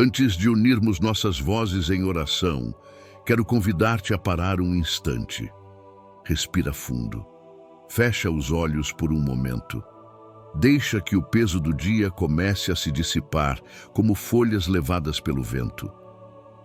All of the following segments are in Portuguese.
Antes de unirmos nossas vozes em oração, quero convidar-te a parar um instante. Respira fundo. Fecha os olhos por um momento. Deixa que o peso do dia comece a se dissipar, como folhas levadas pelo vento.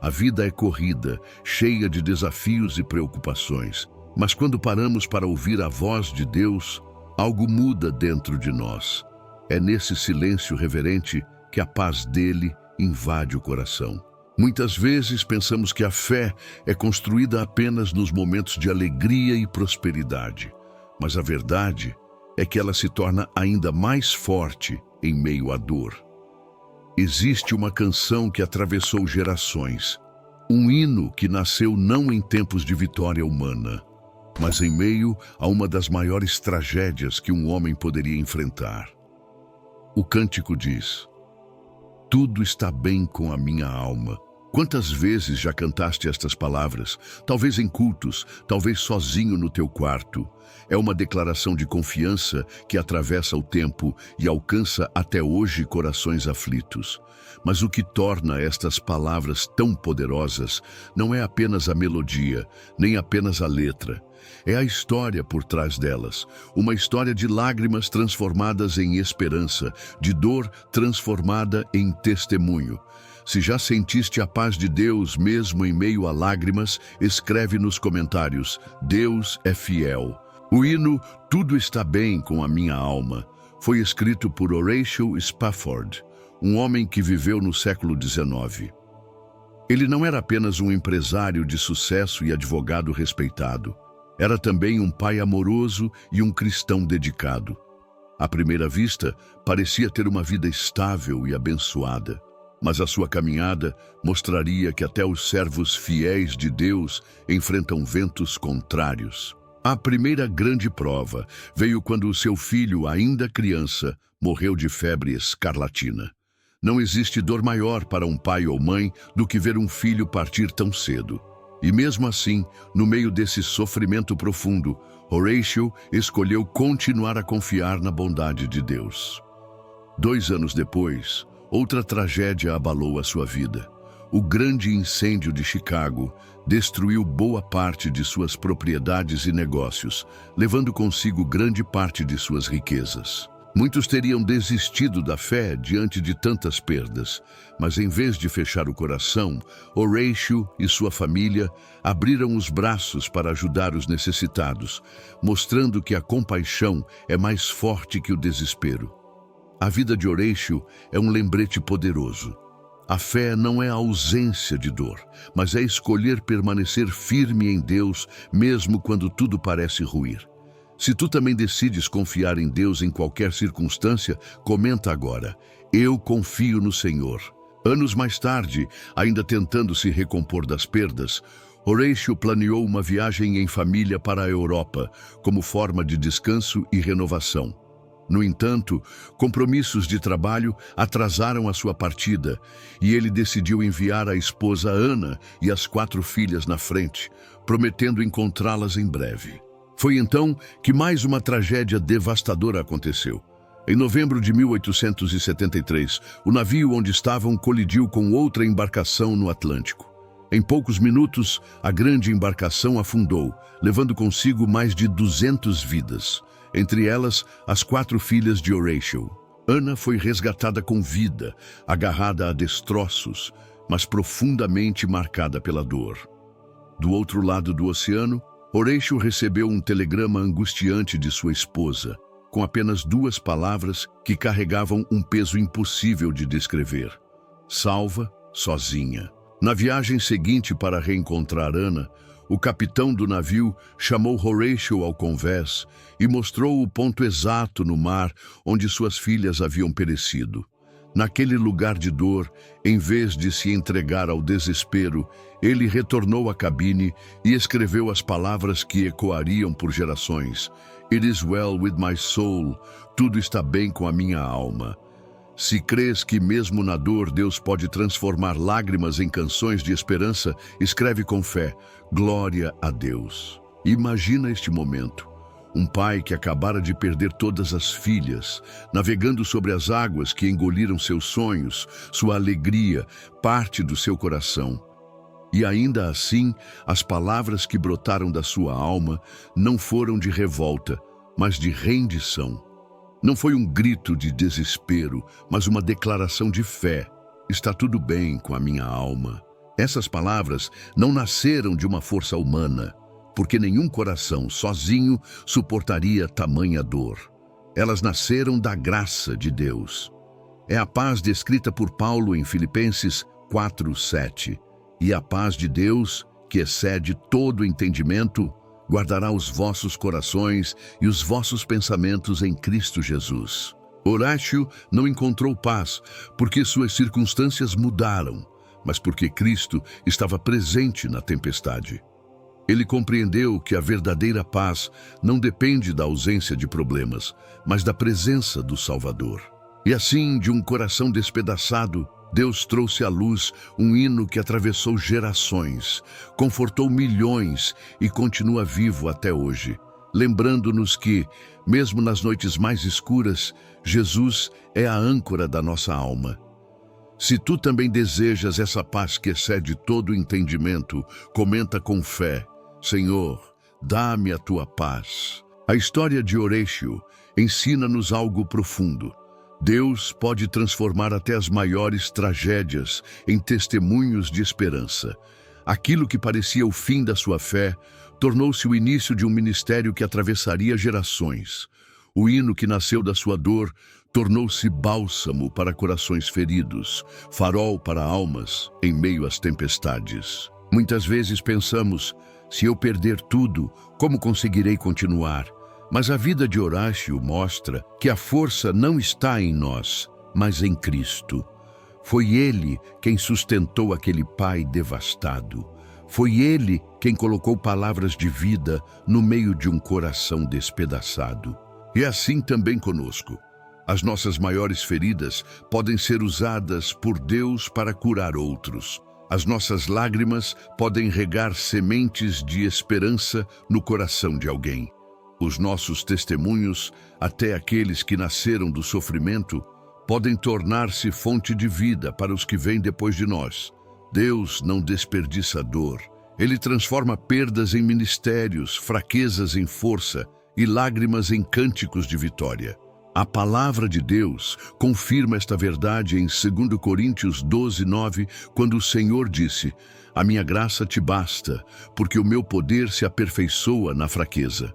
A vida é corrida, cheia de desafios e preocupações, mas quando paramos para ouvir a voz de Deus, algo muda dentro de nós. É nesse silêncio reverente que a paz dele invade o coração. Muitas vezes pensamos que a fé é construída apenas nos momentos de alegria e prosperidade, mas a verdade é que ela se torna ainda mais forte em meio à dor. Existe uma canção que atravessou gerações, um hino que nasceu não em tempos de vitória humana, mas em meio a uma das maiores tragédias que um homem poderia enfrentar. O cântico diz: "Tudo está bem com a minha alma." Quantas vezes já cantaste estas palavras? Talvez em cultos, talvez sozinho no teu quarto. É uma declaração de confiança que atravessa o tempo e alcança até hoje corações aflitos. Mas o que torna estas palavras tão poderosas não é apenas a melodia, nem apenas a letra. É a história por trás delas, uma história de lágrimas transformadas em esperança, de dor transformada em testemunho. Se já sentiste a paz de Deus mesmo em meio a lágrimas, escreve nos comentários: Deus é fiel. O hino "Tudo está bem com a minha alma" foi escrito por Horatio Spafford, um homem que viveu no século XIX. Ele não era apenas um empresário de sucesso e advogado respeitado. Era também um pai amoroso e um cristão dedicado. À primeira vista, parecia ter uma vida estável e abençoada. Mas a sua caminhada mostraria que até os servos fiéis de Deus enfrentam ventos contrários. A primeira grande prova veio quando o seu filho, ainda criança, morreu de febre escarlatina. Não existe dor maior para um pai ou mãe do que ver um filho partir tão cedo. E mesmo assim, no meio desse sofrimento profundo, Horatio escolheu continuar a confiar na bondade de Deus. 2 anos depois, outra tragédia abalou a sua vida. O grande incêndio de Chicago destruiu boa parte de suas propriedades e negócios, levando consigo grande parte de suas riquezas. Muitos teriam desistido da fé diante de tantas perdas, mas em vez de fechar o coração, Horatio e sua família abriram os braços para ajudar os necessitados, mostrando que a compaixão é mais forte que o desespero. A vida de Horatio é um lembrete poderoso. A fé não é a ausência de dor, mas é escolher permanecer firme em Deus, mesmo quando tudo parece ruir. Se tu também decides confiar em Deus em qualquer circunstância, comenta agora: "Eu confio no Senhor." Anos mais tarde, ainda tentando se recompor das perdas, Horatio planeou uma viagem em família para a Europa, como forma de descanso e renovação. No entanto, compromissos de trabalho atrasaram a sua partida e ele decidiu enviar a esposa Ana e as 4 filhas na frente, prometendo encontrá-las em breve. Foi então que mais uma tragédia devastadora aconteceu. Em novembro de 1873, o navio onde estavam colidiu com outra embarcação no Atlântico. Em poucos minutos, a grande embarcação afundou, levando consigo mais de 200 vidas. Entre elas, as 4 filhas de Horatio. Ana foi resgatada com vida, agarrada a destroços, mas profundamente marcada pela dor. Do outro lado do oceano, Horatio recebeu um telegrama angustiante de sua esposa, com apenas 2 palavras que carregavam um peso impossível de descrever: "Salva, sozinha." Na viagem seguinte para reencontrar Ana, o capitão do navio chamou Horatio ao convés e mostrou o ponto exato no mar onde suas filhas haviam perecido. Naquele lugar de dor, em vez de se entregar ao desespero, ele retornou à cabine e escreveu as palavras que ecoariam por gerações: "It is well with my soul." Tudo está bem com a minha alma. Se crês que mesmo na dor Deus pode transformar lágrimas em canções de esperança, escreve com fé: "Glória a Deus." Imagina este momento. Um pai que acabara de perder todas as filhas, navegando sobre as águas que engoliram seus sonhos, sua alegria, parte do seu coração. E ainda assim, as palavras que brotaram da sua alma não foram de revolta, mas de rendição. Não foi um grito de desespero, mas uma declaração de fé. Está tudo bem com a minha alma. Essas palavras não nasceram de uma força humana, porque nenhum coração sozinho suportaria tamanha dor. Elas nasceram da graça de Deus. É a paz descrita por Paulo em Filipenses 4:7. E a paz de Deus, que excede todo entendimento, guardará os vossos corações e os vossos pensamentos em Cristo Jesus. Horácio não encontrou paz porque suas circunstâncias mudaram, mas porque Cristo estava presente na tempestade. Ele compreendeu que a verdadeira paz não depende da ausência de problemas, mas da presença do Salvador. E assim, de um coração despedaçado, Deus trouxe à luz um hino que atravessou gerações, confortou milhões e continua vivo até hoje, lembrando-nos que, mesmo nas noites mais escuras, Jesus é a âncora da nossa alma. Se tu também desejas essa paz que excede todo entendimento, comenta com fé: Senhor, dá-me a tua paz. A história de Horácio ensina-nos algo profundo. Deus pode transformar até as maiores tragédias em testemunhos de esperança. Aquilo que parecia o fim da sua fé tornou-se o início de um ministério que atravessaria gerações. O hino que nasceu da sua dor tornou-se bálsamo para corações feridos, farol para almas em meio às tempestades. Muitas vezes pensamos: se eu perder tudo, como conseguirei continuar? Mas a vida de Horácio mostra que a força não está em nós, mas em Cristo. Foi Ele quem sustentou aquele pai devastado. Foi Ele quem colocou palavras de vida no meio de um coração despedaçado. E assim também conosco. As nossas maiores feridas podem ser usadas por Deus para curar outros. As nossas lágrimas podem regar sementes de esperança no coração de alguém. Os nossos testemunhos, até aqueles que nasceram do sofrimento, podem tornar-se fonte de vida para os que vêm depois de nós. Deus não desperdiça dor. Ele transforma perdas em ministérios, fraquezas em força e lágrimas em cânticos de vitória. A palavra de Deus confirma esta verdade em 2 Coríntios 12:9, quando o Senhor disse: A minha graça te basta, porque o meu poder se aperfeiçoa na fraqueza.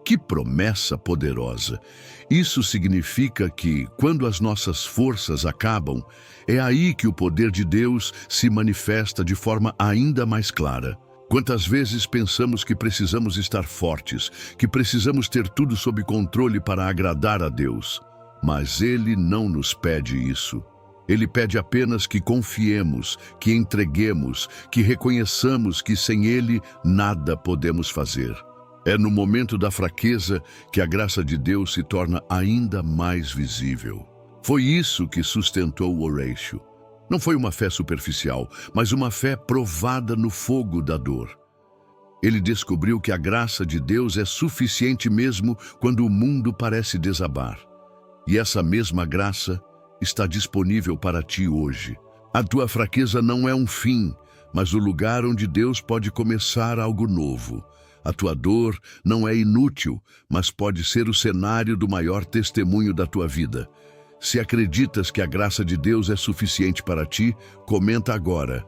Que promessa poderosa! Isso significa que, quando as nossas forças acabam, é aí que o poder de Deus se manifesta de forma ainda mais clara. Quantas vezes pensamos que precisamos estar fortes, que precisamos ter tudo sob controle para agradar a Deus. Mas Ele não nos pede isso. Ele pede apenas que confiemos, que entreguemos, que reconheçamos que sem Ele nada podemos fazer. É no momento da fraqueza que a graça de Deus se torna ainda mais visível. Foi isso que sustentou Horácio. Não foi uma fé superficial, mas uma fé provada no fogo da dor. Ele descobriu que a graça de Deus é suficiente mesmo quando o mundo parece desabar. E essa mesma graça está disponível para ti hoje. A tua fraqueza não é um fim, mas o lugar onde Deus pode começar algo novo. A tua dor não é inútil, mas pode ser o cenário do maior testemunho da tua vida. Se acreditas que a graça de Deus é suficiente para ti, comenta agora: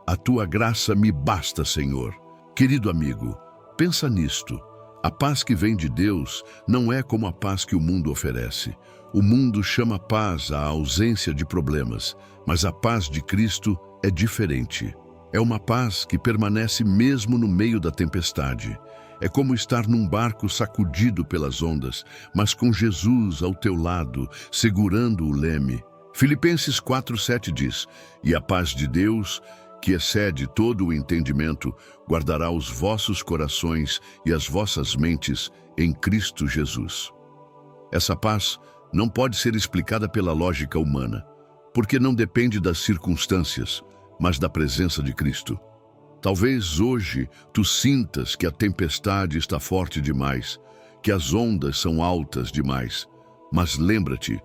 A tua graça me basta, Senhor. Querido amigo, pensa nisto. A paz que vem de Deus não é como a paz que o mundo oferece. O mundo chama paz à ausência de problemas, mas a paz de Cristo é diferente. É uma paz que permanece mesmo no meio da tempestade. É como estar num barco sacudido pelas ondas, mas com Jesus ao teu lado, segurando o leme. Filipenses 4:7 diz: E a paz de Deus, que excede todo o entendimento, guardará os vossos corações e as vossas mentes em Cristo Jesus. Essa paz não pode ser explicada pela lógica humana, porque não depende das circunstâncias, mas da presença de Cristo. Talvez hoje tu sintas que a tempestade está forte demais, que as ondas são altas demais. Mas lembra-te,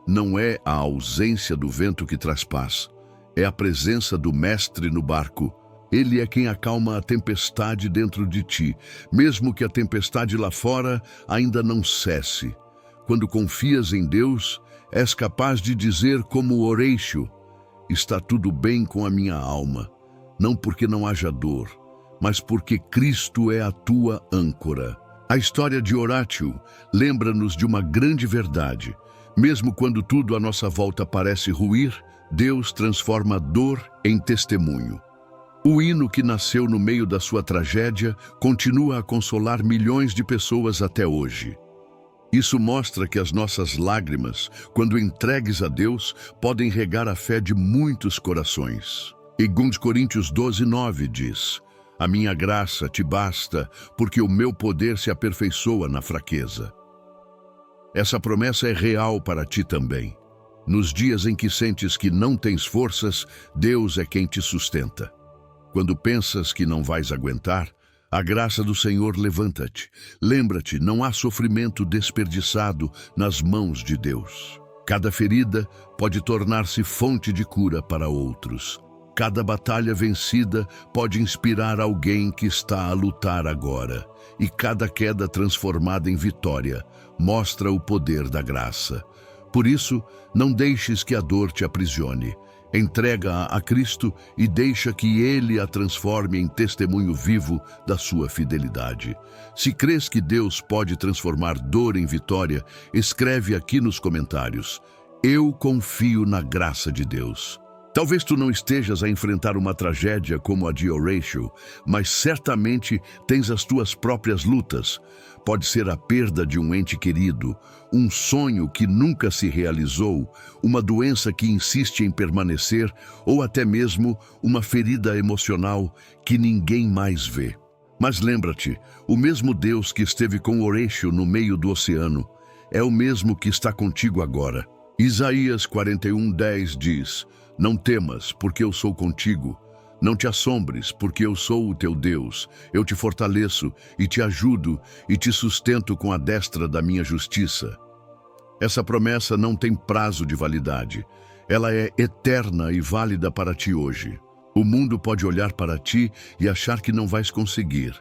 não é a ausência do vento que traz paz, é a presença do Mestre no barco. Ele é quem acalma a tempestade dentro de ti, mesmo que a tempestade lá fora ainda não cesse. Quando confias em Deus, és capaz de dizer como Horatio: está tudo bem com a minha alma, não porque não haja dor, mas porque Cristo é a tua âncora. A história de Horatio lembra-nos de uma grande verdade. Mesmo quando tudo à nossa volta parece ruir, Deus transforma a dor em testemunho. O hino que nasceu no meio da sua tragédia continua a consolar milhões de pessoas até hoje. Isso mostra que as nossas lágrimas, quando entregues a Deus, podem regar a fé de muitos corações. E 2 Coríntios 12:9 diz: a minha graça te basta, porque o meu poder se aperfeiçoa na fraqueza. Essa promessa é real para ti também. Nos dias em que sentes que não tens forças, Deus é quem te sustenta. Quando pensas que não vais aguentar, a graça do Senhor levanta-te. Lembra-te, não há sofrimento desperdiçado nas mãos de Deus. Cada ferida pode tornar-se fonte de cura para outros. Cada batalha vencida pode inspirar alguém que está a lutar agora. E cada queda transformada em vitória mostra o poder da graça. Por isso, não deixes que a dor te aprisione. Entrega-a a Cristo e deixa que Ele a transforme em testemunho vivo da sua fidelidade. Se crês que Deus pode transformar dor em vitória, escreve aqui nos comentários: eu confio na graça de Deus. Talvez tu não estejas a enfrentar uma tragédia como a de Horatio, mas certamente tens as tuas próprias lutas. Pode ser a perda de um ente querido, um sonho que nunca se realizou, uma doença que insiste em permanecer, ou até mesmo uma ferida emocional que ninguém mais vê. Mas lembra-te, o mesmo Deus que esteve com Horatio no meio do oceano é o mesmo que está contigo agora. Isaías 41:10 diz: não temas, porque eu sou contigo. Não te assombres, porque eu sou o teu Deus. Eu te fortaleço e te ajudo e te sustento com a destra da minha justiça. Essa promessa não tem prazo de validade. Ela é eterna e válida para ti hoje. O mundo pode olhar para ti e achar que não vais conseguir.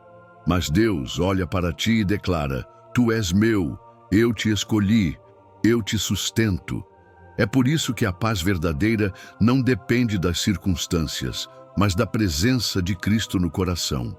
Mas Deus olha para ti e declara: tu és meu, eu te escolhi, eu te sustento. É por isso que a paz verdadeira não depende das circunstâncias, mas da presença de Cristo no coração.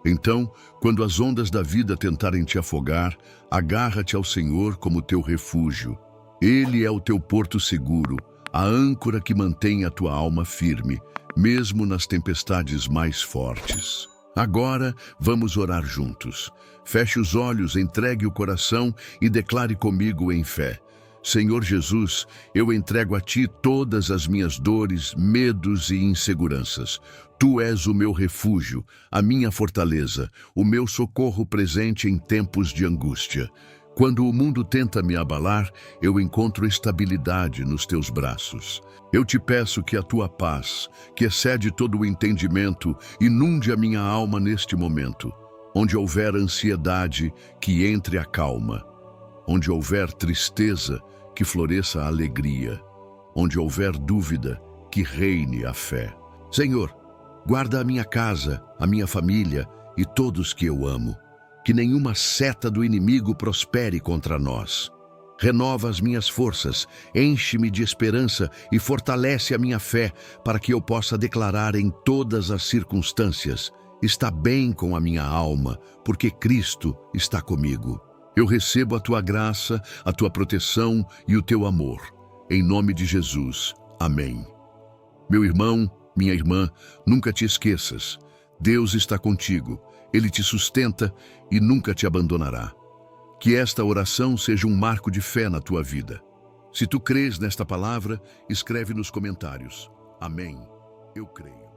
Então, quando as ondas da vida tentarem te afogar, agarra-te ao Senhor como teu refúgio. Ele é o teu porto seguro, a âncora que mantém a tua alma firme, mesmo nas tempestades mais fortes. Agora, vamos orar juntos. Feche os olhos, entregue o coração e declare comigo em fé: Senhor Jesus, eu entrego a Ti todas as minhas dores, medos e inseguranças. Tu és o meu refúgio, a minha fortaleza, o meu socorro presente em tempos de angústia. Quando o mundo tenta me abalar, eu encontro estabilidade nos Teus braços. Eu te peço que a Tua paz, que excede todo o entendimento, inunde a minha alma neste momento. Onde houver ansiedade, que entre a calma. Onde houver tristeza, que floresça a alegria. Onde houver dúvida, que reine a fé. Senhor, guarda a minha casa, a minha família e todos que eu amo. Que nenhuma seta do inimigo prospere contra nós. Renova as minhas forças, enche-me de esperança e fortalece a minha fé para que eu possa declarar em todas as circunstâncias: está bem com a minha alma, porque Cristo está comigo. Eu recebo a Tua graça, a Tua proteção e o Teu amor. Em nome de Jesus. Amém. Meu irmão, minha irmã, nunca te esqueças. Deus está contigo. Ele te sustenta e nunca te abandonará. Que esta oração seja um marco de fé na tua vida. Se tu crês nesta palavra, escreve nos comentários: amém, eu creio.